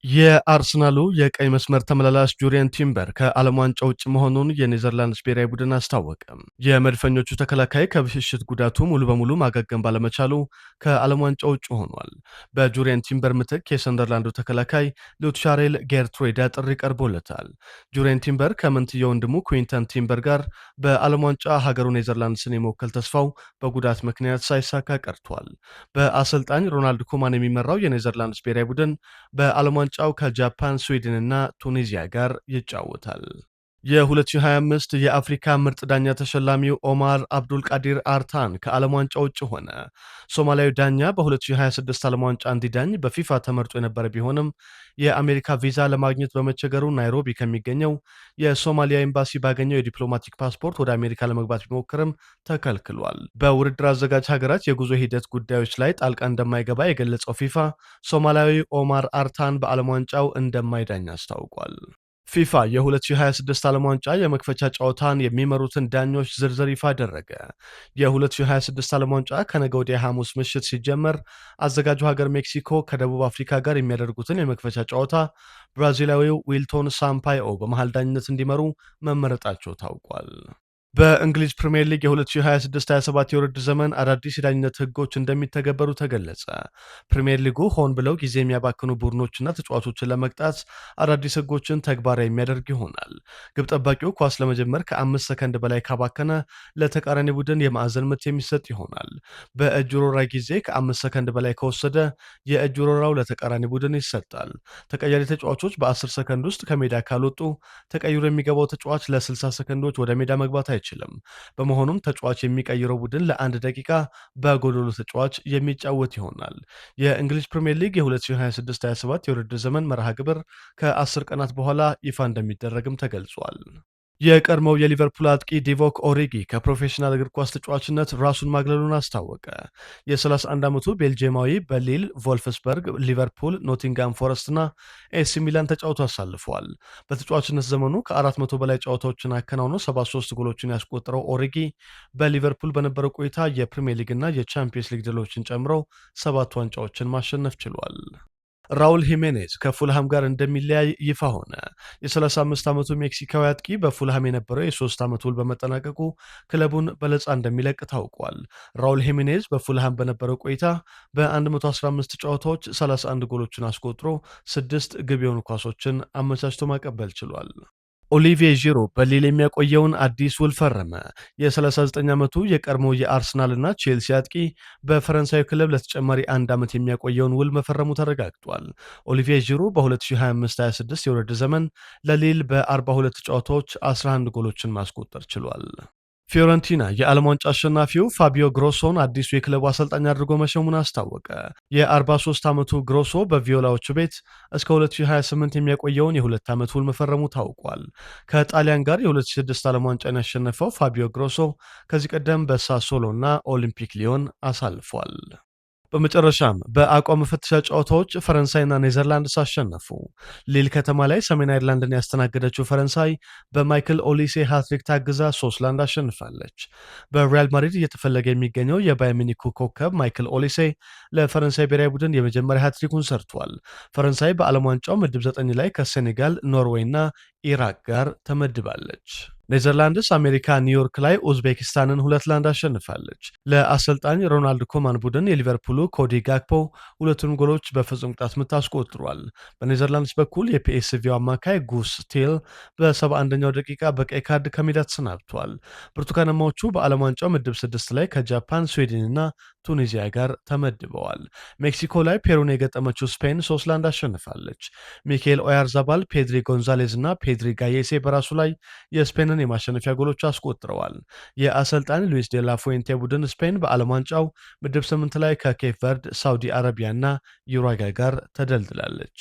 የአርሰናሉ የቀይ መስመር ተመላላሽ ጁሪየን ቲምበር ከዓለም ዋንጫ ውጭ መሆኑን የኔዘርላንድስ ብሔራዊ ቡድን አስታወቀ። የመድፈኞቹ ተከላካይ ከብሽሽት ጉዳቱ ሙሉ በሙሉ ማገገም ባለመቻሉ ከዓለም ዋንጫ ውጭ ሆኗል። በጁሪየን ቲምበር ምትክ የሰንደርላንዱ ተከላካይ ሉትሻሬል ጌርትሩይዳ ጥሪ ቀርቦለታል። ጁሪየን ቲምበር ከመንትየ ወንድሙ ኩዊንተን ቲምበር ጋር በዓለም ዋንጫ ሀገሩ ኔዘርላንድስን የመወከል ተስፋው በጉዳት ምክንያት ሳይሳካ ቀርቷል። በአሰልጣኝ ሮናልድ ኮማን የሚመራው የኔዘርላንድስ ብሔራዊ ቡድን በዓለም ዋንጫው ከጃፓን፣ ስዊድን እና ቱኒዚያ ጋር ይጫወታል። የ2025 የአፍሪካ ምርጥ ዳኛ ተሸላሚው ኦማር አብዱል ቃዲር አርታን ከዓለም ዋንጫ ውጭ ሆነ። ሶማሊያዊ ዳኛ በ2026 ዓለም ዋንጫ እንዲዳኝ በፊፋ ተመርጦ የነበረ ቢሆንም የአሜሪካ ቪዛ ለማግኘት በመቸገሩ ናይሮቢ ከሚገኘው የሶማሊያ ኤምባሲ ባገኘው የዲፕሎማቲክ ፓስፖርት ወደ አሜሪካ ለመግባት ቢሞክርም ተከልክሏል። በውድድር አዘጋጅ ሀገራት የጉዞ ሂደት ጉዳዮች ላይ ጣልቃ እንደማይገባ የገለጸው ፊፋ ሶማሊያዊ ኦማር አርታን በዓለም ዋንጫው እንደማይዳኝ አስታውቋል። ፊፋ የ2026 ዓለም ዋንጫ የመክፈቻ ጨዋታን የሚመሩትን ዳኞች ዝርዝር ይፋ አደረገ። የ2026 ዓለም ዋንጫ ከነገ ወዲያ ሐሙስ ምሽት ሲጀመር አዘጋጁ ሀገር ሜክሲኮ ከደቡብ አፍሪካ ጋር የሚያደርጉትን የመክፈቻ ጨዋታ ብራዚላዊው ዊልቶን ሳምፓዮ በመሃል ዳኝነት እንዲመሩ መመረጣቸው ታውቋል። በእንግሊዝ ፕሪምየር ሊግ የ2026-27 የውድድር ዘመን አዳዲስ የዳኝነት ህጎች እንደሚተገበሩ ተገለጸ። ፕሪምየር ሊጉ ሆን ብለው ጊዜ የሚያባክኑ ቡድኖችና ተጫዋቾችን ለመቅጣት አዳዲስ ህጎችን ተግባራዊ የሚያደርግ ይሆናል። ግብ ጠባቂው ኳስ ለመጀመር ከ5 ሰከንድ በላይ ካባከነ ለተቃራኒ ቡድን የማዕዘን ምት የሚሰጥ ይሆናል። በእጅ ውርወራ ጊዜ ከ5 ሰከንድ በላይ ከወሰደ የእጅ ውርወራው ለተቃራኒ ቡድን ይሰጣል። ተቀያሪ ተጫዋቾች በ10 ሰከንድ ውስጥ ከሜዳ ካልወጡ ተቀይሮ የሚገባው ተጫዋች ለ60 ሰከንዶች ወደ ሜዳ መግባት አይችልም። በመሆኑም ተጫዋች የሚቀይረው ቡድን ለአንድ ደቂቃ በጎዶሎ ተጫዋች የሚጫወት ይሆናል። የእንግሊዝ ፕሪምየር ሊግ የ2026-27 የውድድር ዘመን መርሃ ግብር ከ10 ቀናት በኋላ ይፋ እንደሚደረግም ተገልጿል። የቀድሞው የሊቨርፑል አጥቂ ዲቮክ ኦሪጊ ከፕሮፌሽናል እግር ኳስ ተጫዋችነት ራሱን ማግለሉን አስታወቀ። የ31 ዓመቱ ቤልጅየማዊ በሊል፣ ቮልፍስበርግ፣ ሊቨርፑል፣ ኖቲንጋም ፎረስት እና ኤሲ ሚላን ተጫውቶ አሳልፈዋል። በተጫዋችነት ዘመኑ ከ400 በላይ ጨዋታዎችን አከናውኖ 73 ጎሎችን ያስቆጠረው ኦሪጊ በሊቨርፑል በነበረው ቆይታ የፕሪሚየር ሊግ እና የቻምፒየንስ ሊግ ድሎችን ጨምሮ 7 ዋንጫዎችን ማሸነፍ ችሏል። ራውል ሂሜኔዝ ከፉልሃም ጋር እንደሚለያይ ይፋ ሆነ። የ35 ዓመቱ ሜክሲካዊ አጥቂ በፉልሃም የነበረው የ3 ዓመት ውል በመጠናቀቁ ክለቡን በነፃ እንደሚለቅ ታውቋል። ራውል ሂሜኔዝ በፉልሃም በነበረው ቆይታ በ115 ጨዋታዎች 31 ጎሎችን አስቆጥሮ 6 ግብ የሆኑ ኳሶችን አመቻችቶ ማቀበል ችሏል። ኦሊቪዬ ዢሮ በሊል የሚያቆየውን አዲስ ውል ፈረመ። የ39 ዓመቱ የቀድሞ የአርሰናል እና ቼልሲ አጥቂ በፈረንሳዊ ክለብ ለተጨማሪ 1 ዓመት የሚያቆየውን ውል መፈረሙ ተረጋግጧል። ኦሊቪዬ ዢሮ በ2025-26 የውድድር ዘመን ለሊል በ42 ጨዋታዎች 11 ጎሎችን ማስቆጠር ችሏል። ፊዮረንቲና የዓለም ዋንጫ አሸናፊው ፋቢዮ ግሮሶን አዲሱ የክለቡ አሰልጣኝ አድርጎ መሾሙን አስታወቀ። የ43 ዓመቱ ግሮሶ በቪዮላዎቹ ቤት እስከ 2028 የሚያቆየውን የ2 ዓመት ውል መፈረሙ ታውቋል። ከጣሊያን ጋር የ2006 ዓለም ዋንጫን ያሸነፈው ፋቢዮ ግሮሶ ከዚህ ቀደም በሳሶሎ እና ኦሊምፒክ ሊዮን አሳልፏል። በመጨረሻም በአቋም መፈተሻ ጨዋታዎች ፈረንሳይና ኔዘርላንድስ አሸነፉ። ሊል ከተማ ላይ ሰሜን አይርላንድን ያስተናገደችው ፈረንሳይ በማይክል ኦሊሴ ሃትሪክ ታግዛ 3-1 አሸንፋለች። በሪያል ማድሪድ እየተፈለገ የሚገኘው የባየር ሚኒኩ ኮከብ ማይክል ኦሊሴ ለፈረንሳይ ብሔራዊ ቡድን የመጀመሪያ ሃትሪኩን ሰርቷል። ፈረንሳይ በዓለም ዋንጫው ምድብ 9 ላይ ከሴኔጋል፣ ኖርዌይ እና ኢራቅ ጋር ተመድባለች። ኔዘርላንድስ አሜሪካ ኒውዮርክ ላይ ኡዝቤኪስታንን 2-1 አሸንፋለች። ለአሰልጣኝ ሮናልድ ኮማን ቡድን የሊቨርፑሉ ኮዲ ጋክፖ ሁለቱን ጎሎች በፍጹም ቅጣት ምት አስቆጥሯል። በኔዘርላንድስ በኩል የፒኤስቪው አማካይ ጉስ ቲል በ71ኛው ደቂቃ በቀይ ካርድ ከሜዳ ተሰናብቷል። ብርቱካናማዎቹ በዓለም ዋንጫው ምድብ 6 ላይ ከጃፓን፣ ስዊድን እና ቱኒዚያ ጋር ተመድበዋል። ሜክሲኮ ላይ ፔሩን የገጠመችው ስፔን 3-1 አሸንፋለች። ሚካኤል ኦያርዛባል፣ ፔድሪ ጎንዛሌዝ እና ፔድሪ ጋዬሴ በራሱ ላይ የስፔንን የማሸነፊያ ጎሎች አስቆጥረዋል። የአሰልጣኝ ሉዊስ ዴላ ፉዌንቴ ቡድን ስፔን በዓለም ዋንጫው ምድብ 8 ላይ ከኬፕ ቨርድ፣ ሳውዲ አረቢያ እና ዩሩጓይ ጋር ተደልድላለች።